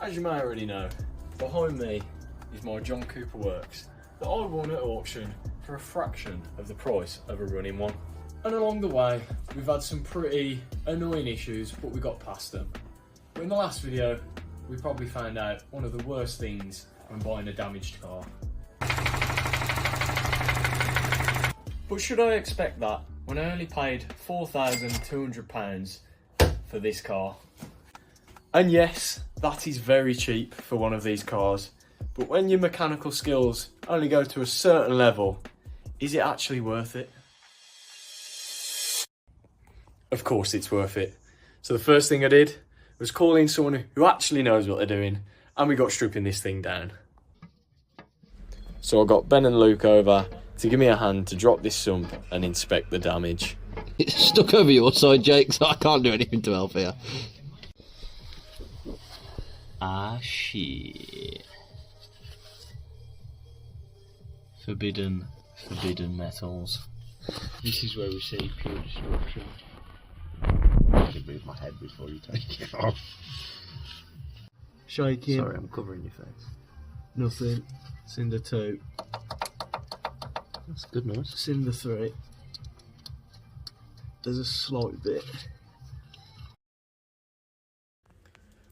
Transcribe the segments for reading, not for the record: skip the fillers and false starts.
As you may already know, behind me is my John Cooper works that I won at auction for a fraction of the price of a running one. And along the way, we've had some pretty annoying issues, but we got past them. But in the last video, we probably found out one of the worst things when buying a damaged car. But should I expect that when I only paid £4,200 for this car? And yes, that is very cheap for one of these cars, but when your mechanical skills only go to a certain level, is it actually worth it? Of course it's worth it. So the first thing I did was call in someone who actually knows what they're doing, and we got stripping this thing down. So I got Ben and Luke over to give me a hand to drop this sump and inspect the damage. It's stuck over your side, Jake, so I can't do anything to help here. Ah, shit. Forbidden metals. This is where we see pure destruction. I can move my head before you take it off. Shaking. Sorry, I'm covering your face. Nothing. Cinder 2. That's good noise. Cinder 3. There's a slight bit.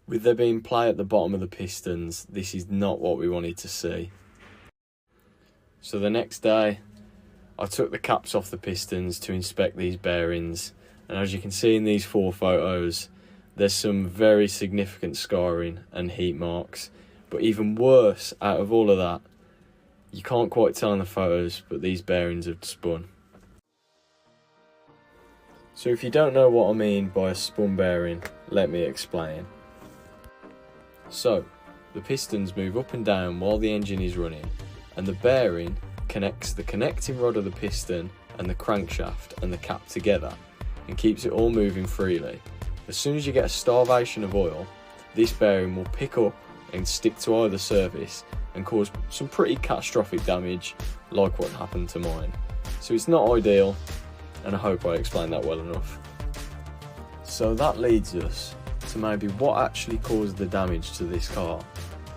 With there being play at the bottom of the pistons, this is not what we wanted to see. So the next day, I took the caps off the pistons to inspect these bearings, and as you can see in these 4 photos, there's some very significant scarring and heat marks. But even worse, out of all of that, you can't quite tell in the photos, but these bearings have spun. So if you don't know what I mean by a spun bearing, let me explain. So, the pistons move up and down while the engine is running, and the bearing connects the connecting rod of the piston and the crankshaft and the cap together and keeps it all moving freely. As soon as you get a starvation of oil, this bearing will pick up and stick to either surface and cause some pretty catastrophic damage, like what happened to mine. So it's not ideal, and I hope I explained that well enough. So that leads us to maybe what actually caused the damage to this car.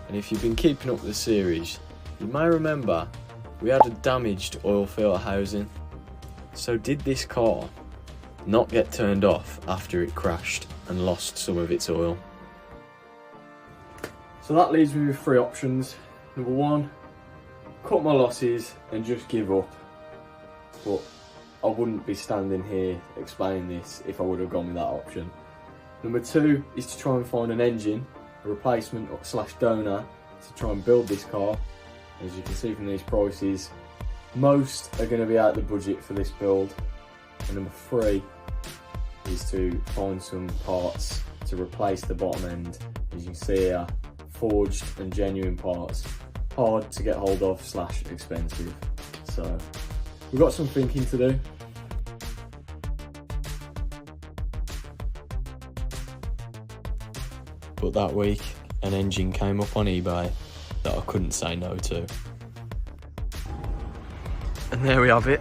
And if you've been keeping up with the series, you may remember we had a damaged oil filter housing. So did this car not get turned off after it crashed and lost some of its oil? So that leaves me with 3 options. Number 1, cut my losses and just give up. But I wouldn't be standing here explaining this if I would have gone with that option. Number 2 is to try and find an engine, a replacement / donor, to try and build this car. As you can see from these prices, most are going to be out of the budget for this build. And number 3 is to find some parts to replace the bottom end. As you can see here, forged and genuine parts, hard to get hold of / expensive. So we've got some thinking to do. But that week, an engine came up on eBay that I couldn't say no to. And there we have it.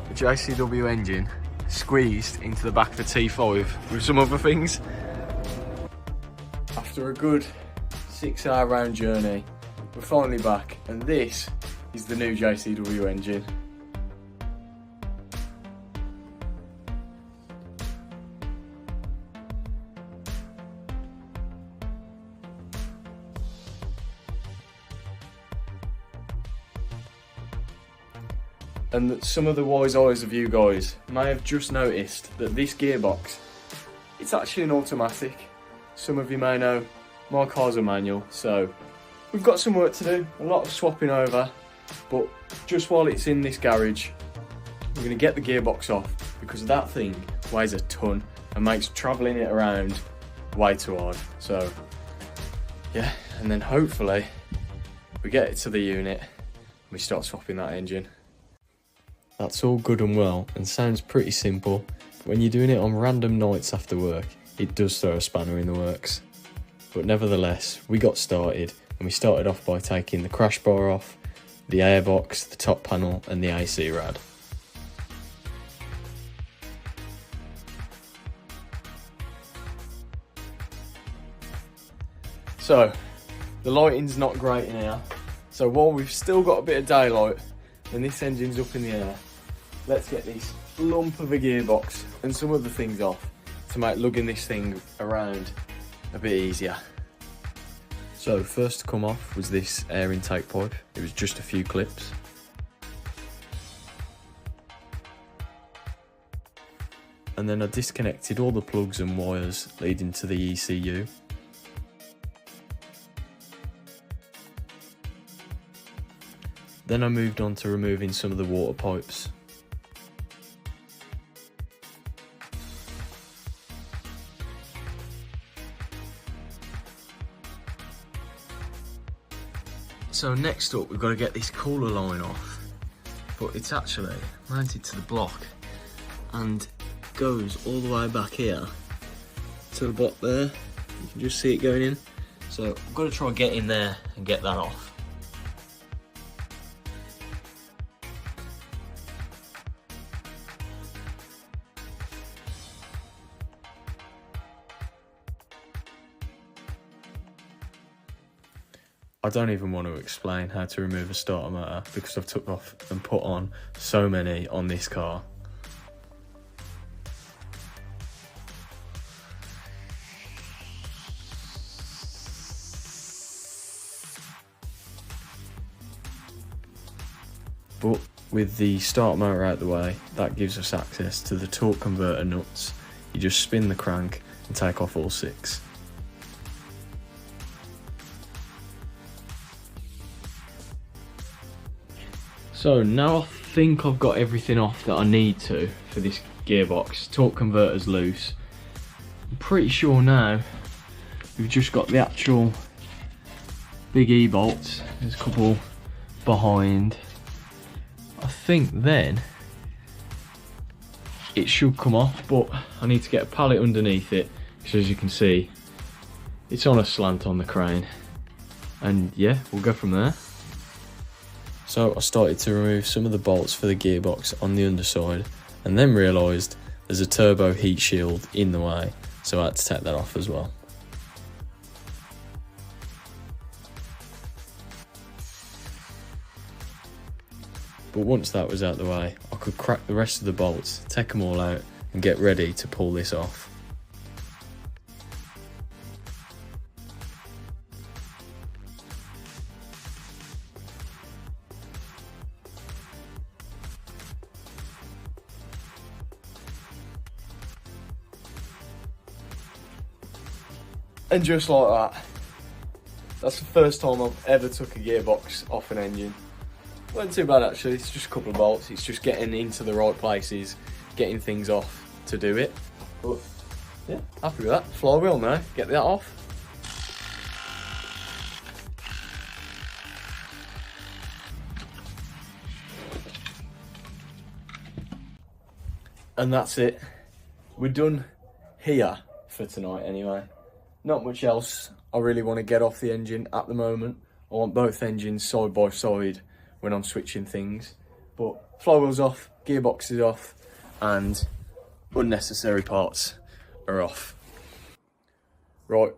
The JCW engine squeezed into the back of the T5 with some other things. After a good 6-hour round journey, we're finally back, and this is the new JCW engine. And some of the wise eyes of you guys may have just noticed that this gearbox, it's actually an automatic. Some of you may know my car's a manual, so we've got some work to do, a lot of swapping over, but just while it's in this garage, we're going to get the gearbox off because that thing weighs a ton and makes travelling it around way too hard. So yeah, and then hopefully we get it to the unit and we start swapping that engine. That's all good and well and sounds pretty simple, but when you're doing it on random nights after work, it does throw a spanner in the works. But nevertheless, we got started, and we started off by taking the crash bar off, the airbox, the top panel and the AC rad. So, the lighting's not great in here. So while we've still got a bit of daylight and this engine's up in the air, let's get this lump of a gearbox and some other things off to make lugging this thing around a bit easier. So first to come off was this air intake pipe. It was just a few clips. And then I disconnected all the plugs and wires leading to the ECU. Then I moved on to removing some of the water pipes. So next up, we've got to get this cooler line off, but it's actually mounted to the block and goes all the way back here to the block there. You can just see it going in. So I've got to try and get in there and get that off. I don't even want to explain how to remove a starter motor because I've took off and put on so many on this car. But with the starter motor out the way, that gives us access to the torque converter nuts. You just spin the crank and take off all 6. So now I think I've got everything off that I need to for this gearbox. Torque converter's loose. I'm pretty sure now we've just got the actual big E-bolts. There's a couple behind. I think then it should come off, but I need to get a pallet underneath it because as you can see it's on a slant on the crane, and yeah, we'll go from there. So I started to remove some of the bolts for the gearbox on the underside and then realised there's a turbo heat shield in the way, so I had to take that off as well. But once that was out the way, I could crack the rest of the bolts, take them all out and get ready to pull this off. And just like that, that's the first time I've ever took a gearbox off an engine. Wasn't too bad actually, it's just a couple of bolts, it's just getting into the right places, getting things off to do it. But yeah, happy with that. Flywheel now, get that off. And that's it. We're done here for tonight anyway. Not much else I really want to get off the engine at the moment. I want both engines side by side when I'm switching things. But flywheel's off, gearbox is off, and unnecessary parts are off. Right,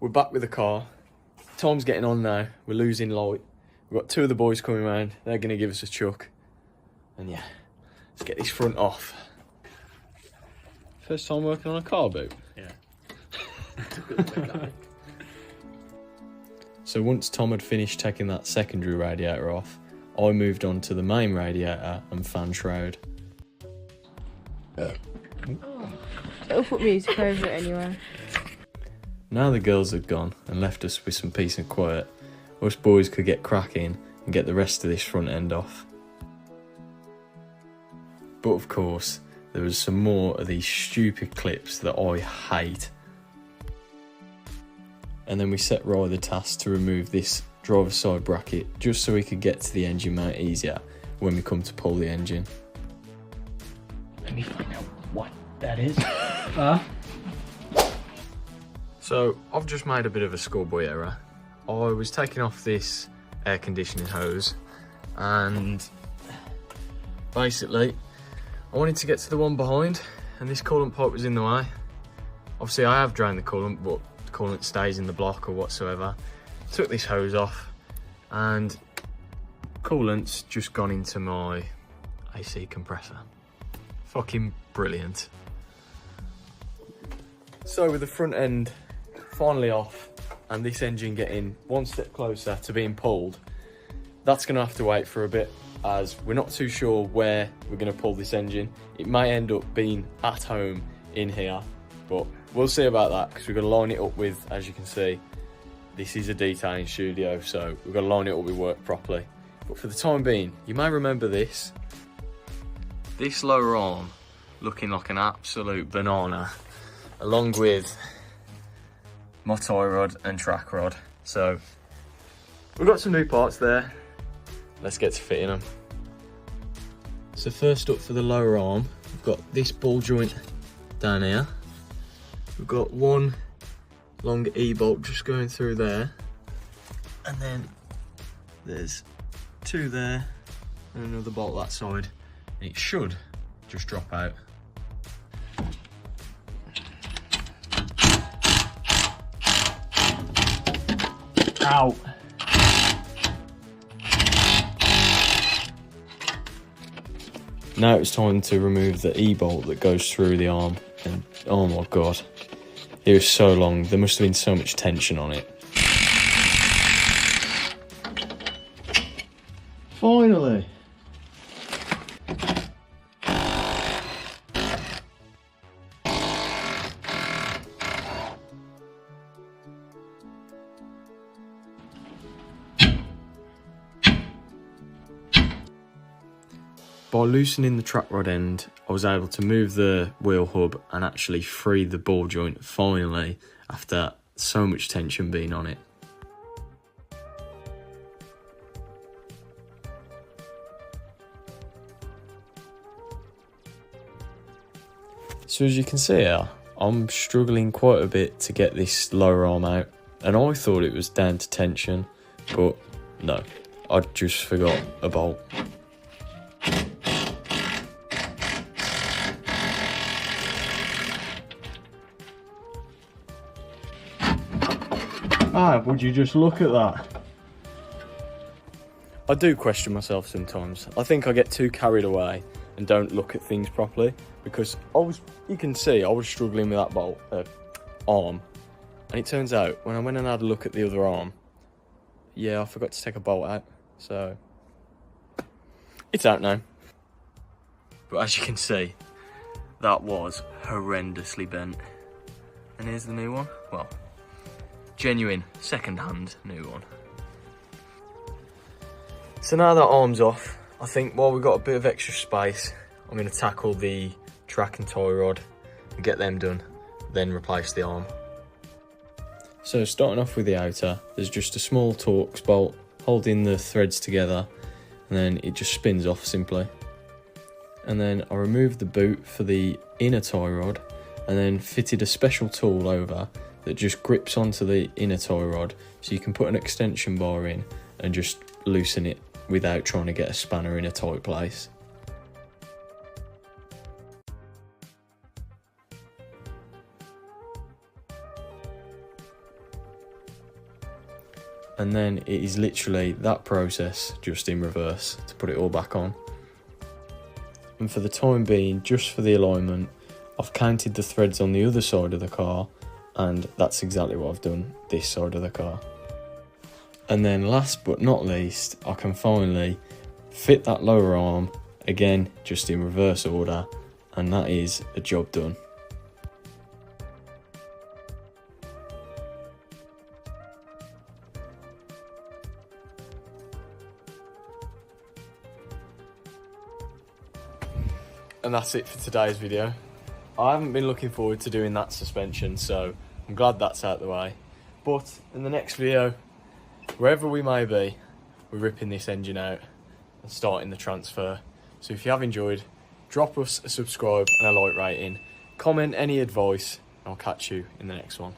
we're back with the car. Time's getting on now, we're losing light. We've got 2 of the boys coming around, they're going to give us a chuck. And yeah, let's get this front off. First time working on a car boot? Yeah. So once Tom had finished taking that secondary radiator off, I moved on to the main radiator and fan shroud. It'll put music over it anyway. Now the girls had gone and left us with some peace and quiet, us boys could get cracking and get the rest of this front end off. But of course, there was some more of these stupid clips that I hate. And then we set Rye the task to remove this driver's side bracket just so we could get to the engine mount easier when we come to pull the engine. Let me find out what that is. So I've just made a bit of a schoolboy error. I was taking off this air conditioning hose and basically I wanted to get to the one behind and this coolant pipe was in the way. Obviously I have drained the coolant, but the coolant stays in the block or whatsoever. Took this hose off and coolant's just gone into my AC compressor. Fucking brilliant. So with the front end finally off and this engine getting one step closer to being pulled, that's going to have to wait for a bit, as we're not too sure where we're going to pull this engine. It may end up being at home in here, but we'll see about that, because we've got to line it up with, as you can see, this is a detailing studio, so we've got to line it up with work properly. But for the time being, you may remember this lower arm looking like an absolute banana, along with my tie rod and track rod. So we've got some new parts there. Let's get to fitting them. So first up, for the lower arm, we've got this ball joint down here. We've got one long E-bolt just going through there, and then there's two there and another bolt that side. And it should just drop out. Ow! Now it's time to remove the E-bolt that goes through the arm, and oh my god, it was so long, there must have been so much tension on it. Finally! By loosening the track rod end, I was able to move the wheel hub and actually free the ball joint finally, after so much tension being on it. So as you can see here, I'm struggling quite a bit to get this lower arm out, and I thought it was down to tension, but no, I just forgot a bolt. Ah, would you just look at that? I do question myself sometimes. I think I get too carried away and don't look at things properly, because you can see I was struggling with that bolt, arm, and it turns out when I went and had a look at the other arm, yeah, I forgot to take a bolt out, so it's out now. But as you can see, that was horrendously bent. And here's the new one. Well, genuine second-hand new one. So now that arm's off, I think while we've got a bit of extra space, I'm going to tackle the track and tie rod and get them done, then replace the arm. So starting off with the outer, there's just a small Torx bolt holding the threads together, and then it just spins off simply. And then I removed the boot for the inner tie rod, and then fitted a special tool over that just grips onto the inner tie rod, so you can put an extension bar in and just loosen it without trying to get a spanner in a tight place. And then it is literally that process, just in reverse, to put it all back on. And for the time being, just for the alignment, I've counted the threads on the other side of the car, and that's exactly what I've done this side of the car. And then last but not least, I can finally fit that lower arm, again just in reverse order, and that is a job done. And that's it for today's video. I haven't been looking forward to doing that suspension, so I'm glad that's out of the way. But in the next video, wherever we may be, we're ripping this engine out and starting the transfer. So if you have enjoyed, drop us a subscribe and a like rating, comment any advice, and I'll catch you in the next one.